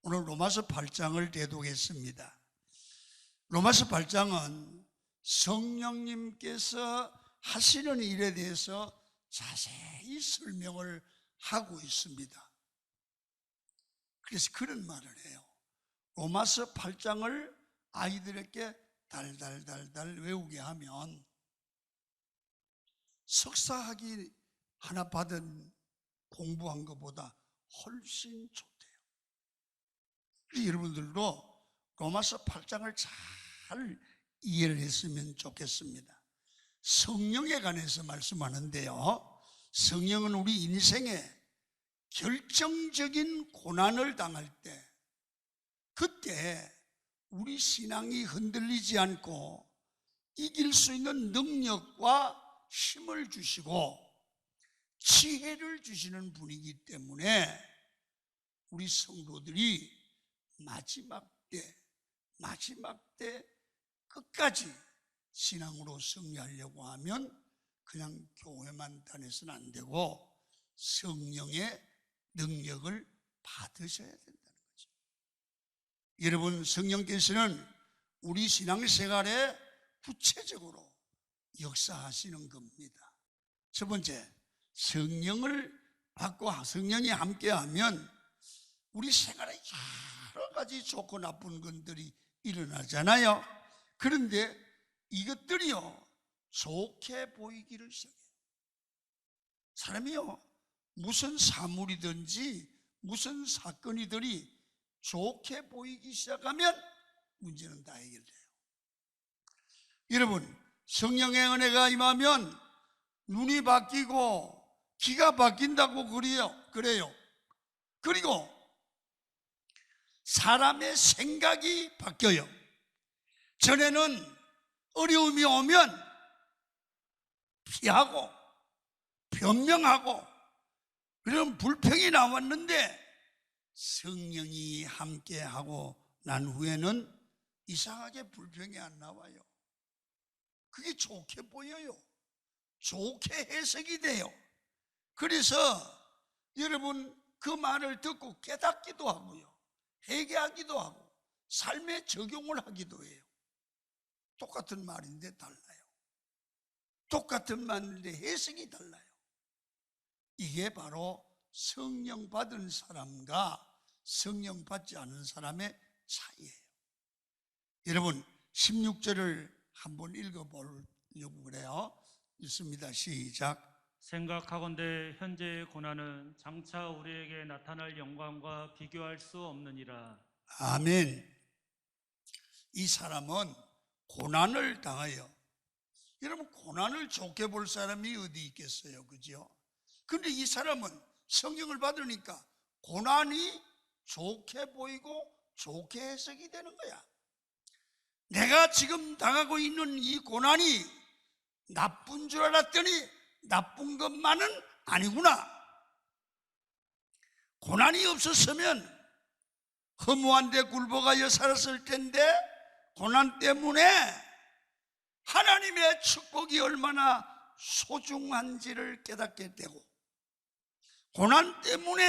오늘 로마서 8장을 대독했습니다. 로마서 8장은 성령님께서 하시는 일에 대해서 자세히 설명을 하고 있습니다. 그래서 그런 말을 해요. 로마서 8장을 아이들에게 달달달달 외우게 하면 석사학위 하나 받은 공부한 것보다 훨씬 좋대요. 여러분들도 로마서 8장을 잘 이해를 했으면 좋겠습니다. 성령에 관해서 말씀하는데요, 성령은 우리 인생에 결정적인 고난을 당할 때, 그때 우리 신앙이 흔들리지 않고 이길 수 있는 능력과 힘을 주시고 지혜를 주시는 분이기 때문에 우리 성도들이 마지막 때 끝까지 신앙으로 승리하려고 하면 그냥 교회만 다녀서는 안 되고 성령의 능력을 받으셔야 된다는 거죠. 여러분, 성령께서는 우리 신앙생활에 구체적으로 역사하시는 겁니다. 첫 번째, 성령을 받고 성령이 함께하면 우리 생활에 여러 가지 좋고 나쁜 것들이 일어나잖아요. 그런데 이것들이요, 좋게 보이기를 시작해요. 사람이요, 무슨 사물이든지 무슨 사건이들이 좋게 보이기 시작하면 문제는 다 해결돼요. 여러분, 성령의 은혜가 임하면 눈이 바뀌고 귀가 바뀐다고 그래요. 그리고 사람의 생각이 바뀌어요. 전에는 어려움이 오면 피하고 변명하고 그런 불평이 나왔는데 성령이 함께하고 난 후에는 이상하게 불평이 안 나와요. 그게 좋게 보여요. 좋게 해석이 돼요. 그래서 여러분, 그 말을 듣고 깨닫기도 하고요, 회개하기도 하고 삶에 적용을 하기도 해요. 똑같은 말인데 달라요. 똑같은 말인데 해석이 달라요. 이게 바로 성령 받은 사람과 성령 받지 않은 사람의 차이예요. 여러분, 16절을 한번 읽어보려고 그래요. 읽습니다. 시작. 생각하건대 현재의 고난은 장차 우리에게 나타날 영광과 비교할 수 없느니라. 아멘. 이 사람은 고난을 당하여, 여러분, 고난을 좋게 볼 사람이 어디 있겠어요, 그죠? 근데 이 사람은 성령을 받으니까 고난이 좋게 보이고 좋게 해석이 되는 거야. 내가 지금 당하고 있는 이 고난이 나쁜 줄 알았더니 나쁜 것만은 아니구나. 고난이 없었으면 허무한 데 굴복하여 살았을 텐데 고난 때문에 하나님의 축복이 얼마나 소중한지를 깨닫게 되고, 고난 때문에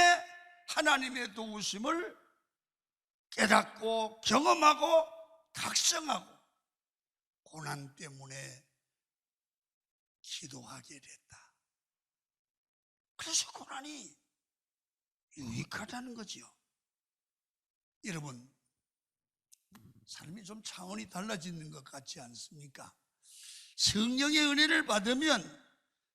하나님의 도우심을 깨닫고 경험하고 각성하고, 고난 때문에 기도하게 됐다. 그래서 고난이 유익하다는 거지요. 여러분, 삶이 좀 차원이 달라지는 것 같지 않습니까? 성령의 은혜를 받으면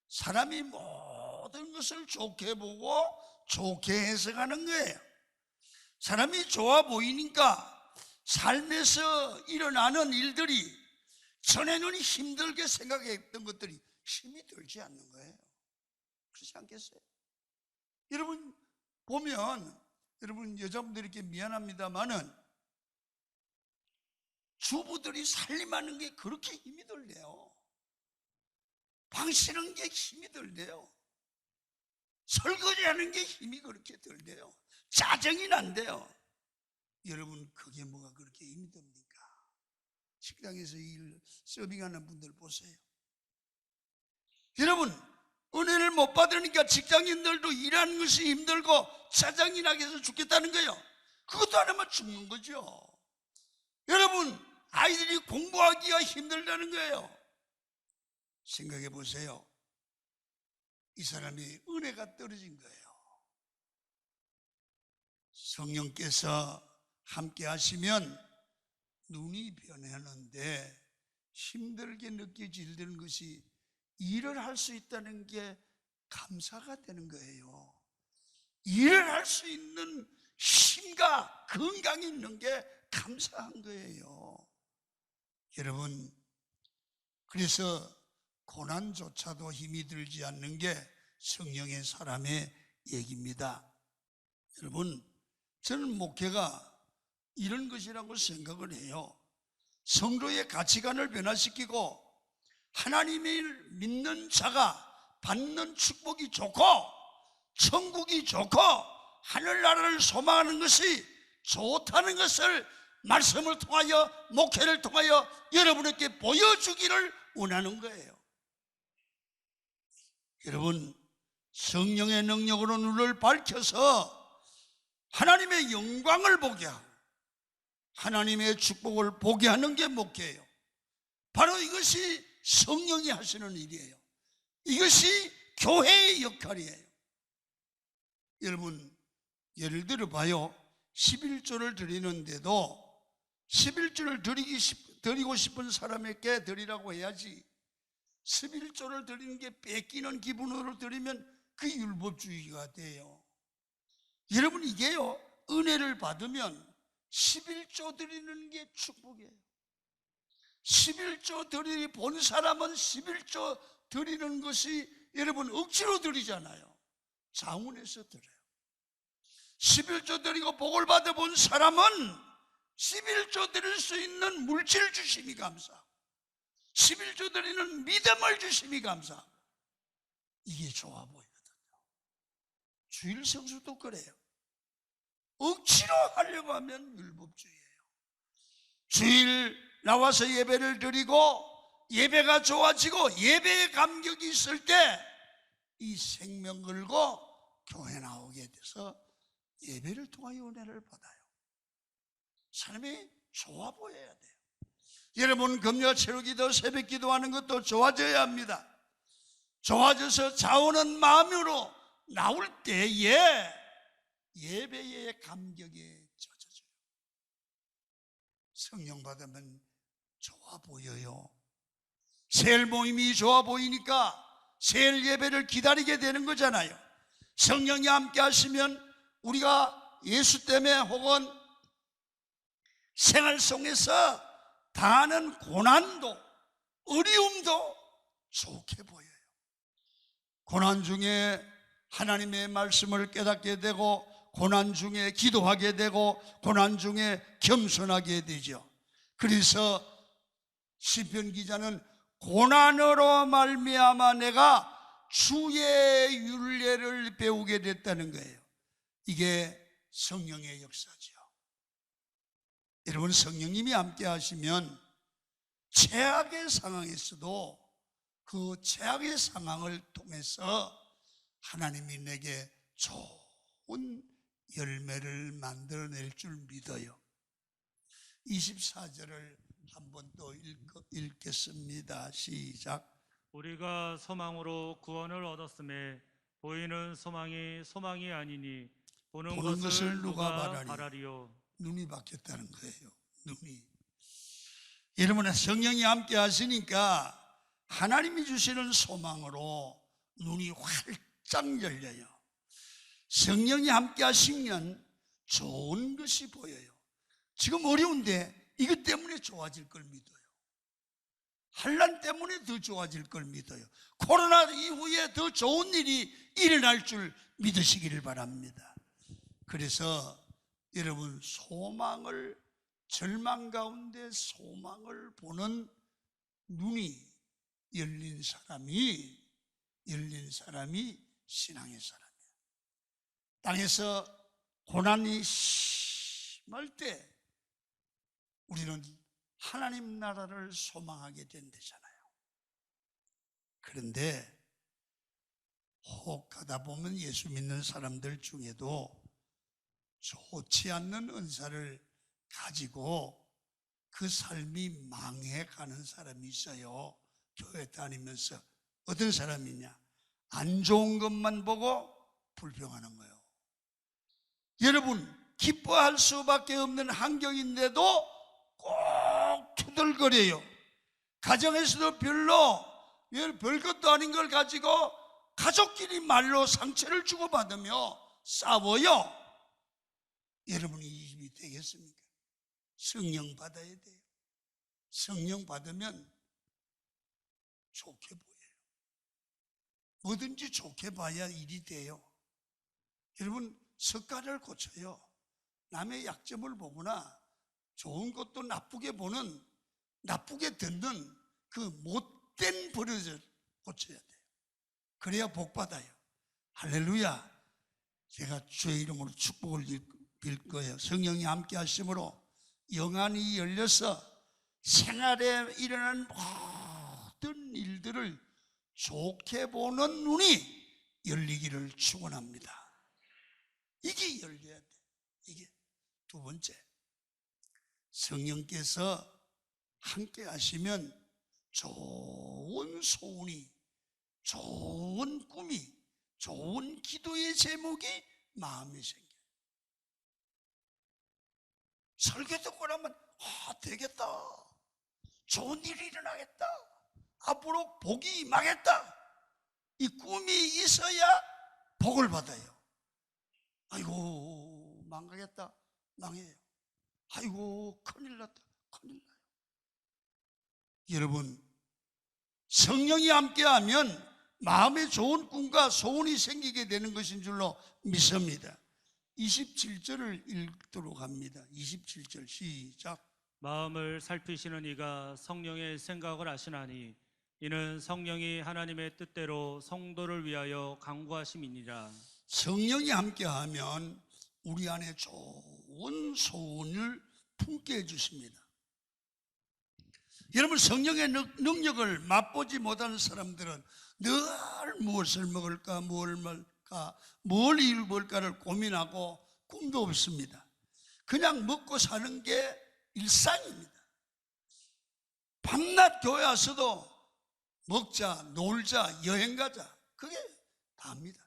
사람이 모든 것을 좋게 보고 좋게 해석하는 거예요. 사람이 좋아 보이니까 삶에서 일어나는 일들이 전에는 힘들게 생각했던 것들이 힘이 들지 않는 거예요. 그렇지 않겠어요? 여러분 보면, 여러분 여자분들이 이렇게 미안합니다만은 주부들이 살림하는 게 그렇게 힘이 들대요. 방 씻는 게 힘이 들대요. 설거지하는 게 힘이 그렇게 들대요. 짜증이 난대요. 여러분, 그게 뭐가 그렇게 힘이 듭니까? 식당에서 서빙하는 분들 보세요. 여러분, 은혜를 못 받으니까 직장인들도 일하는 것이 힘들고 짜증이 나게 해서 죽겠다는 거예요. 그것도 안 하면 죽는 거죠. 여러분, 아이들이 공부하기가 힘들다는 거예요. 생각해 보세요. 이 사람이 은혜가 떨어진 거예요. 성령께서 함께 하시면 눈이 변하는데 힘들게 느껴지는 것이 일을 할 수 있다는 게 감사가 되는 거예요. 일을 할 수 있는 힘과 건강이 있는 게 감사한 거예요. 여러분, 그래서 고난조차도 힘이 들지 않는 게 성령의 사람의 얘기입니다. 여러분, 저는 목회가 이런 것이라고 생각을 해요. 성도의 가치관을 변화시키고 하나님을 믿는 자가 받는 축복이 좋고 천국이 좋고 하늘나라를 소망하는 것이 좋다는 것을 말씀을 통하여 목회를 통하여 여러분에게 보여주기를 원하는 거예요. 여러분, 성령의 능력으로 눈을 밝혀서 하나님의 영광을 보게 하고 하나님의 축복을 보게 하는 게 목회예요. 바로 이것이 성령이 하시는 일이에요. 이것이 교회의 역할이에요. 여러분, 예를 들어 봐요. 11조를 드리는데도 11조를 드리고 싶은 사람에게 드리라고 해야지 11조를 드리는 게 뺏기는 기분으로 드리면 그게 율법주의가 돼요. 여러분, 이게요, 은혜를 받으면 11조 드리는 게 축복이에요. 11조 드리 본 사람은 11조 드리는 것이 여러분 억지로 드리잖아요. 자원해서 드려요. 11조 드리고 복을 받아본 사람은 11조 드릴 수 있는 물질 주심이 감사, 11조 드리는 믿음을 주심이 감사. 이게 좋아 보이거든요. 주일 성수도 그래요. 억지로 하려고 하면 율법주의예요. 주일 나와서 예배를 드리고 예배가 좋아지고 예배의 감격이 있을 때 이 생명 걸고 교회 나오게 돼서 예배를 통하여 은혜를 받아요. 삶이 좋아 보여야 돼요. 여러분, 금요 체육기도 새벽 기도하는 것도 좋아져야 합니다. 좋아져서 자오는 마음으로 나올 때에 예배의 감격에 젖어져요. 성령 받으면 좋아 보여요. 세일 모임이 좋아 보이니까 세일 예배를 기다리게 되는 거잖아요. 성령이 함께 하시면 우리가 예수 때문에 혹은 생활 속에서 당하는 고난도 어려움도 좋게 보여요. 고난 중에 하나님의 말씀을 깨닫게 되고 고난 중에 기도하게 되고 고난 중에 겸손하게 되죠. 그래서 시편 기자는 고난으로 말미암아 내가 주의 율례를 배우게 됐다는 거예요. 이게 성령의 역사죠. 여러분, 성령님이 함께 하시면 최악의 상황에서도 그 최악의 상황을 통해서 하나님이 내게 좋은 열매를 만들어낼 줄 믿어요. 24절을 한 번 더 읽겠습니다. 시작. 우리가 소망으로 구원을 얻었음에 보이는 소망이 아니니 보는 것을 누가 바라리요. 눈이 바뀌었다는 거예요. 눈이. 여러분, 성령이 함께 하시니까 하나님이 주시는 소망으로 눈이 활짝 열려요. 성령이 함께 하시면 좋은 것이 보여요. 지금 어려운데 이것 때문에 좋아질 걸 믿어요. 환난 때문에 더 좋아질 걸 믿어요. 코로나 이후에 더 좋은 일이 일어날 줄 믿으시기를 바랍니다. 그래서 여러분, 절망 가운데 소망을 보는 눈이 열린 사람이 신앙의 사람이에요. 땅에서 고난이 심할 때 우리는 하나님 나라를 소망하게 된대잖아요. 그런데 혹 가다 보면 예수 믿는 사람들 중에도 좋지 않는 은사를 가지고 그 삶이 망해가는 사람이 있어요. 교회 다니면서. 어떤 사람이냐? 안 좋은 것만 보고 불평하는 거예요. 여러분, 기뻐할 수밖에 없는 환경인데도 꼭 투덜거려요. 가정에서도 별것도 아닌 걸 가지고 가족끼리 말로 상처를 주고받으며 싸워요. 여러분이 이 힘이 되겠습니까? 성령 받아야 돼요. 성령 받으면 좋게 보여요. 뭐든지 좋게 봐야 일이 돼요. 여러분, 습관을 고쳐요. 남의 약점을 보거나 좋은 것도 나쁘게 보는, 나쁘게 듣는 그 못된 버릇을 고쳐야 돼요. 그래야 복 받아요. 할렐루야. 제가 주의 이름으로 축복을 빌 거예요. 성령이 함께 하심으로 영안이 열려서 생활에 일어나는 모든 일들을 좋게 보는 눈이 열리기를 축원합니다. 이게 열려야 돼. 이게 두 번째, 성령께서 함께 하시면 좋은 소원이, 좋은 꿈이, 좋은 기도의 제목이 마음에 생겨요. 설교 듣고 나면 되겠다, 좋은 일이 일어나겠다, 앞으로 복이 임하겠다, 이 꿈이 있어야 복을 받아요. 아이고 망하겠다, 망해요. 아이고 큰일 났다, 큰일 나요. 여러분, 성령이 함께하면 마음에 좋은 꿈과 소원이 생기게 되는 것인 줄로 믿습니다. 27절을 읽도록 합니다. 27절 시작. 마음을 살피시는 이가 성령의 생각을 아시나니 이는 성령이 하나님의 뜻대로 성도를 위하여 간구하심이니라. 성령이 함께하면 우리 안에 좋은 소원을 품게 해주십니다. 여러분, 성령의 능력을 맛보지 못하는 사람들은 늘 무엇을 먹을까, 뭘 먹을까, 뭘 입을까를 고민하고 꿈도 없습니다. 그냥 먹고 사는 게 일상입니다. 밤낮 교회 와서도 먹자, 놀자, 여행 가자, 그게 다입니다.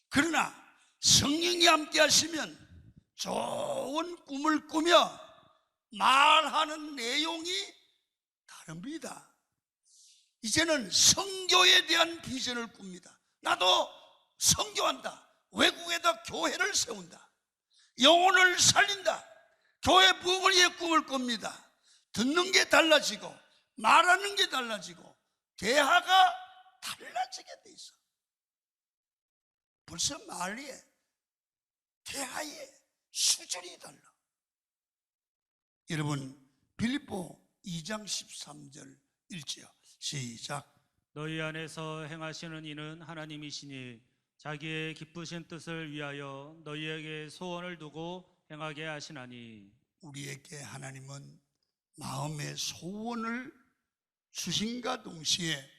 그러나 성령이 함께 하시면 좋은 꿈을 꾸며 말하는 내용이 다릅니다. 이제는 선교에 대한 비전을 꿉니다. 나도 선교한다, 외국에다 교회를 세운다, 영혼을 살린다, 교회 부흥을 위해 꿈을 꿉니다. 듣는 게 달라지고 말하는 게 달라지고 대화가 달라지게 돼 있어. 벌써 말에, 대화의 수준이 달라. 여러분, 빌립보 2장 13절 읽지요. 시작. 너희 안에서 행하시는 이는 하나님이시니 자기의 기쁘신 뜻을 위하여 너희에게 소원을 두고 행하게 하시나니. 우리에게 하나님은 마음의 소원을 주신과 동시에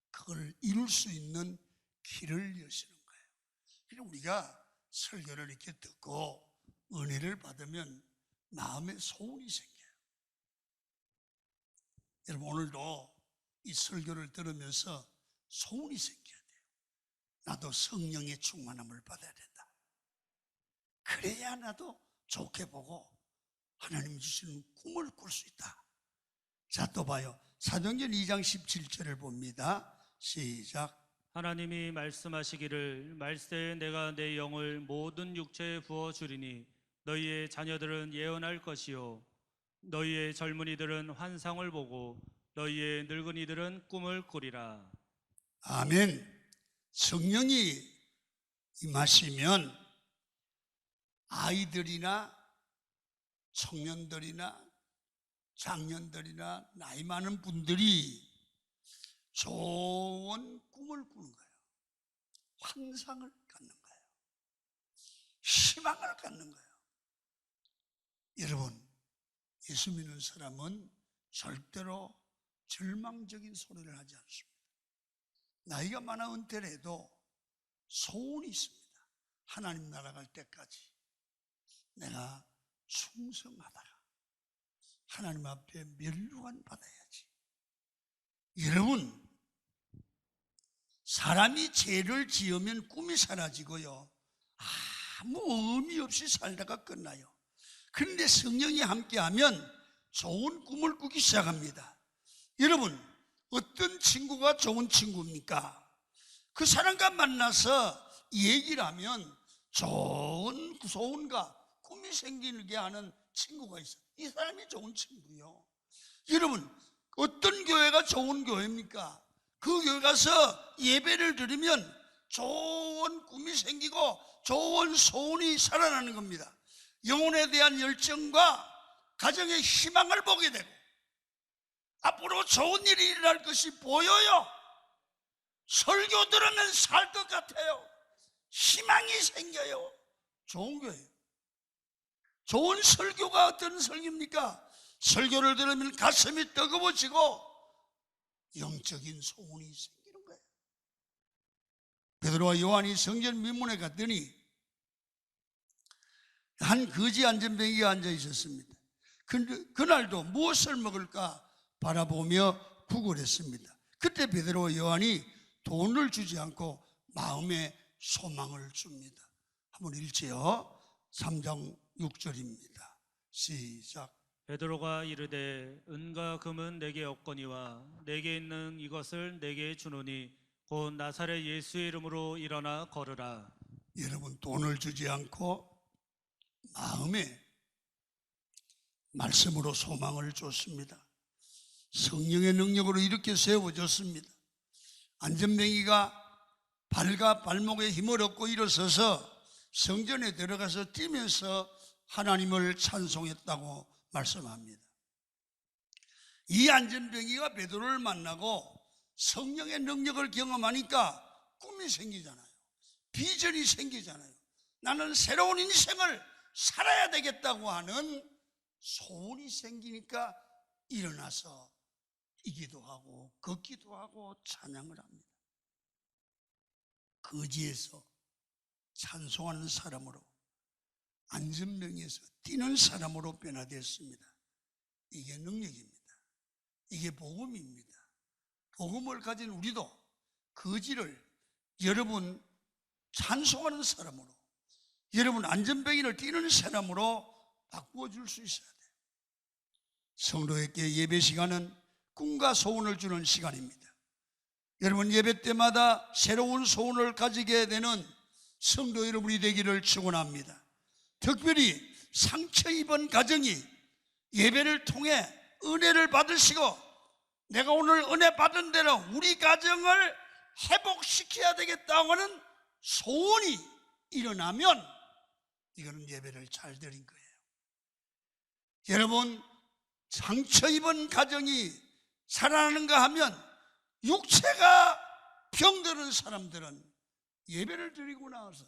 그걸 이룰 수 있는 길을 여시는 거예요. 그래서 우리가 설교를 이렇게 듣고 은혜를 받으면 마음에 소원이 생겨요. 여러분, 오늘도 이 설교를 들으면서 소원이 생겨야 돼요. 나도 성령의 충만함을 받아야 된다. 그래야 나도 좋게 보고 하나님 주시는 꿈을 꿀 수 있다. 자, 또 봐요. 사도행전 2장 17절을 봅니다. 시작. 하나님이 말씀하시기를 말세에 내가 내 영을 모든 육체에 부어주리니 너희의 자녀들은 예언할 것이요 너희의 젊은이들은 환상을 보고 너희의 늙은이들은 꿈을 꾸리라. 아멘. 성령이 임하시면 아이들이나 청년들이나 장년들이나 나이 많은 분들이 좋은 꿈을 꾸는 거예요. 환상을 갖는 거예요. 희망을 갖는 거예요. 여러분, 예수 믿는 사람은 절대로 절망적인 소리를 하지 않습니다. 나이가 많아 은퇴를 해도 소원이 있습니다. 하나님 나라 갈 때까지 내가 충성하다가 하나님 앞에 면류관 받아야지. 여러분, 사람이 죄를 지으면 꿈이 사라지고요, 아무 의미 없이 살다가 끝나요. 그런데 성령이 함께하면 좋은 꿈을 꾸기 시작합니다. 여러분, 어떤 친구가 좋은 친구입니까? 그 사람과 만나서 얘기를 하면 좋은가 꿈이 생기게 하는 친구가 있어요. 이 사람이 좋은 친구요. 여러분, 어떤 교회가 좋은 교회입니까? 그 교회 가서 예배를 드리면 좋은 꿈이 생기고 좋은 소원이 살아나는 겁니다. 영혼에 대한 열정과 가정의 희망을 보게 되고 앞으로 좋은 일이 일어날 것이 보여요. 설교 들으면 살 것 같아요. 희망이 생겨요. 좋은 거예요. 좋은 설교가 어떤 설교입니까? 설교를 들으면 가슴이 뜨거워지고 영적인 소원이 생기는 거예요. 베드로와 요한이 성전 민문에 갔더니 한 거지 안전뱅이가 앉아 있었습니다. 그날도 무엇을 먹을까 바라보며 구걸했습니다. 그때 베드로와 요한이 돈을 주지 않고 마음에 소망을 줍니다. 한번 읽지요. 3장 6절입니다. 시작. 베드로가 이르되 은과 금은 내게 없거니와 내게 있는 이것을 내게 주노니 곧 나사렛 예수의 이름으로 일어나 걸으라. 여러분, 돈을 주지 않고 마음에 말씀으로 소망을 줬습니다. 성령의 능력으로 이렇게 세워졌습니다. 안전뱅이가 발과 발목에 힘을 얻고 일어서서 성전에 들어가서 뛰면서 하나님을 찬송했다고 말씀합니다. 이 안전뱅이가 베드로를 만나고 성령의 능력을 경험하니까 꿈이 생기잖아요. 비전이 생기잖아요. 나는 새로운 인생을 살아야 되겠다고 하는 소원이 생기니까 일어나서 이기도 하고 걷기도 하고 찬양을 합니다. 거지에서 찬송하는 사람으로, 안전병에서 뛰는 사람으로 변화되었습니다. 이게 능력입니다. 이게 복음입니다. 복음을 가진 우리도 거지를 여러분 찬송하는 사람으로, 여러분 안전병인을 뛰는 사람으로 바꾸어 줄 수 있어야 돼요. 성도에게 예배 시간은 꿈과 소원을 주는 시간입니다. 여러분, 예배 때마다 새로운 소원을 가지게 되는 성도 여러분이 되기를 축원합니다. 특별히 상처 입은 가정이 예배를 통해 은혜를 받으시고 내가 오늘 은혜 받은 대로 우리 가정을 회복시켜야 되겠다고 하는 소원이 일어나면 이거는 예배를 잘 드린 거예요. 여러분, 상처 입은 가정이 살아나는가 하면 육체가 병드는 사람들은 예배를 드리고 나서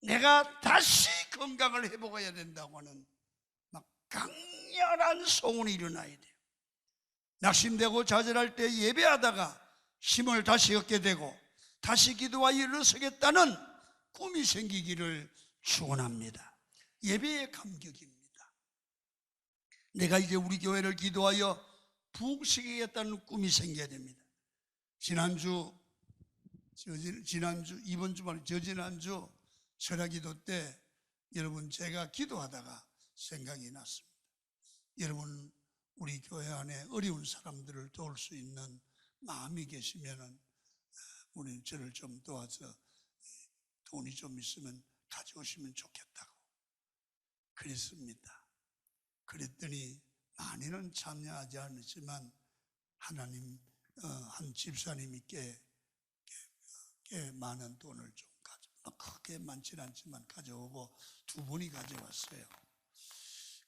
내가 다시 건강을 회복해야 된다고 하는 막 강렬한 소원이 일어나야 돼요. 낙심되고 좌절할 때 예배하다가 힘을 다시 얻게 되고 다시 기도하여 일어서겠다는 꿈이 생기기를 축원합니다. 예배의 감격입니다. 내가 이제 우리 교회를 기도하여 부흥시키겠다는 꿈이 생겨야 됩니다. 지난주 이번 주말 저지난주 설화기도 때 여러분 제가 기도하다가 생각이 났습니다. 여러분, 우리 교회 안에 어려운 사람들을 도울 수 있는 마음이 계시면은 우리 저를 좀 도와서 돈이 좀 있으면 가져오시면 좋겠다고 그랬습니다. 그랬더니 많이는 참여하지 않았지만 하나님 한 집사님이 꽤 많은 돈을 좀 크게 많지는 않지만 가져오고 두 분이 가져왔어요.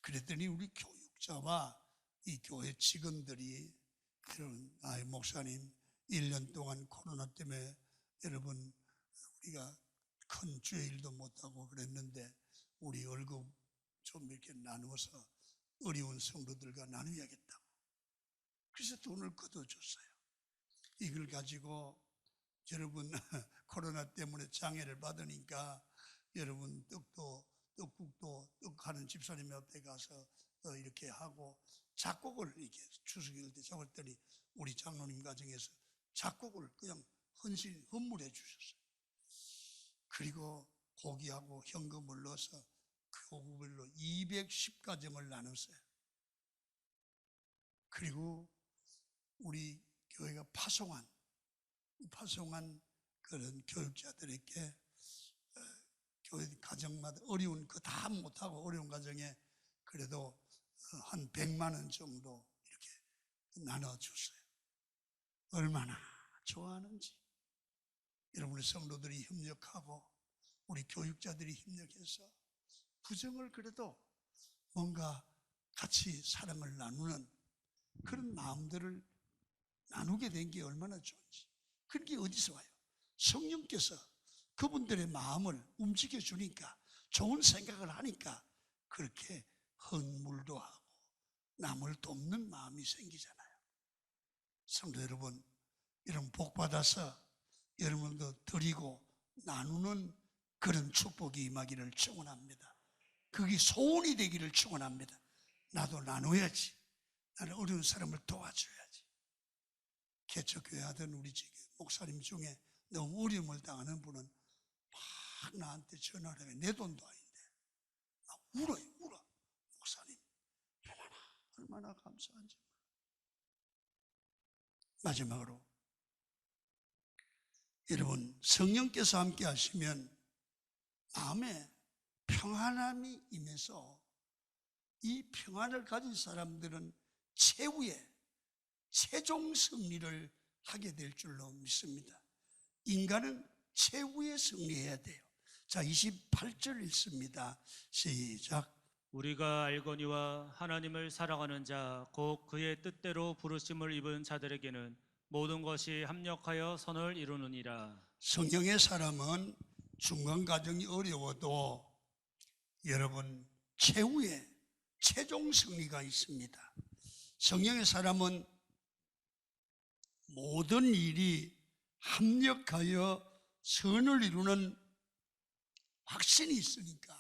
그랬더니 우리 교육자와 이 교회 직원들이 여러분, 목사님 1년 동안 코로나 때문에 여러분 우리가 큰 주일도 못하고 그랬는데 우리 월급 좀 이렇게 나누어서 어려운 성도들과 나누어야겠다고 그래서 돈을 걷어줬어요. 이걸 가지고 여러분 코로나 때문에 장애를 받으니까 여러분 떡도 떡국도 떡하는 집사님 옆에 가서 이렇게 하고 작곡을 이렇게 추석일 때 잡았더니 우리 장로님 가정에서 작곡을 그냥 헌물해 주셨어요. 그리고 고기하고 현금을 넣어서 교구별로 210가정을 나눴어요. 그리고 우리 교회가 파송한 그런 교육자들에게 교회 가정마다 어려운 거 다 못하고 어려운 가정에 그래도 한 100만 원 정도 이렇게 나눠줬어요. 얼마나 좋아하는지. 여러분의 성도들이 협력하고 우리 교육자들이 협력해서 부정을 그래도 뭔가 같이 사랑을 나누는 그런 마음들을 나누게 된 게 얼마나 좋은지. 그런 게 어디서 와요? 성령께서 그분들의 마음을 움직여 주니까, 좋은 생각을 하니까 그렇게 헌물도 하고 남을 돕는 마음이 생기잖아요. 성도 여러분, 여러분 복 받아서 여러분도 드리고 나누는 그런 축복이 임하기를 축원합니다. 그게 소원이 되기를 축원합니다. 나도 나눠야지. 나는 어려운 사람을 도와줘야지. 개척교회 하던 우리 목사님 중에 너무 어려움을 당하는 분은 막 나한테 전화를 해. 내 돈도 아닌데 울어. 목사님 얼마나 감사한지. 마지막으로 여러분, 성령께서 함께 하시면 마음에 평안함이 임해서 이 평안을 가진 사람들은 최후의 최종 승리를 하게 될 줄로 믿습니다. 인간은 최후의 승리해야 돼요. 자, 28절 읽습니다. 시작. 우리가 알거니와 하나님을 사랑하는 자, 곧 그의 뜻대로 부르심을 입은 자들에게는 모든 것이 합력하여 선을 이루느니라. 성령의 사람은 중간 과정이 어려워도 여러분 최후의 최종 승리가 있습니다. 성령의 사람은 모든 일이 합력하여 선을 이루는 확신이 있으니까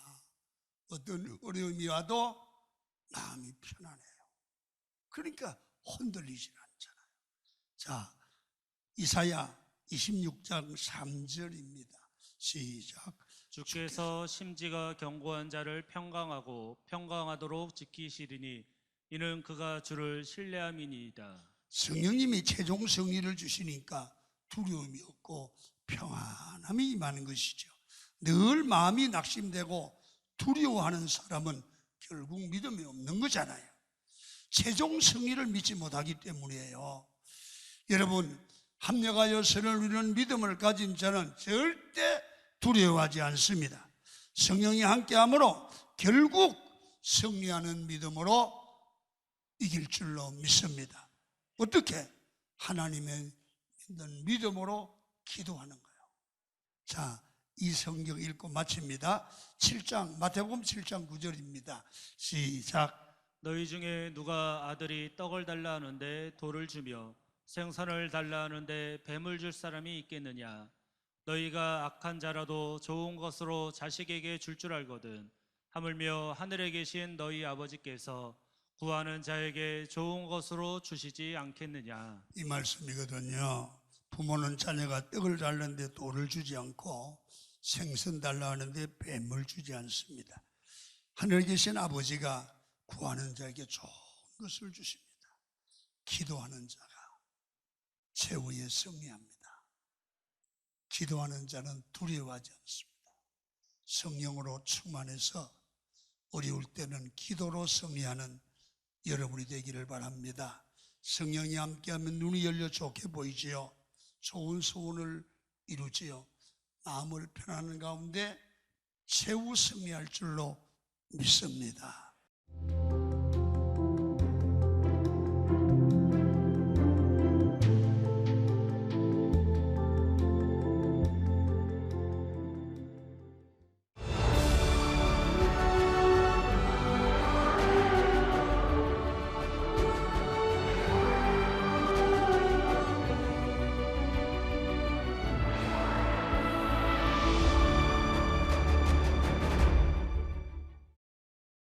어떤 어려움이 와도 마음이 편안해요. 그러니까 흔들리지 않잖아요. 자, 이사야 26장 3절입니다. 시작. 주께서 심지가 견고한 자를 평강하도록 지키시리니 이는 그가 주를 신뢰함이니이다. 성령님이 최종 승리를 주시니까 두려움이 없고 평안함이 임하는 것이죠. 늘 마음이 낙심되고 두려워하는 사람은 결국 믿음이 없는 거잖아요. 최종 승리를 믿지 못하기 때문이에요. 여러분, 합력하여 선을 이루는 믿음을 가진 자는 절대 두려워하지 않습니다. 성령이 함께함으로 결국 승리하는 믿음으로 이길 줄로 믿습니다. 어떻게? 하나님의 믿음으로 기도하는 거예요. 자, 이 성경 읽고 마칩니다. 7장, 마태복음 7장 9절입니다. 시작. 너희 중에 누가 아들이 떡을 달라 하는데 돌을 주며 생선을 달라 하는데 뱀을 줄 사람이 있겠느냐? 너희가 악한 자라도 좋은 것으로 자식에게 줄 알거든. 하물며 하늘에 계신 너희 아버지께서 구하는 자에게 좋은 것으로 주시지 않겠느냐? 이 말씀이거든요. 부모는 자녀가 떡을 달라는데 돌을 주지 않고 생선 달라 하는데 뱀을 주지 않습니다. 하늘에 계신 아버지가 구하는 자에게 좋은 것을 주십니다. 기도하는 자가 최후에 승리합니다. 기도하는 자는 두려워하지 않습니다. 성령으로 충만해서 어려울 때는 기도로 승리하는 여러분이 되기를 바랍니다. 성령이 함께하면 눈이 열려 좋게 보이지요. 좋은 소원을 이루지요. 마음을 편안한 가운데 최후 승리할 줄로 믿습니다.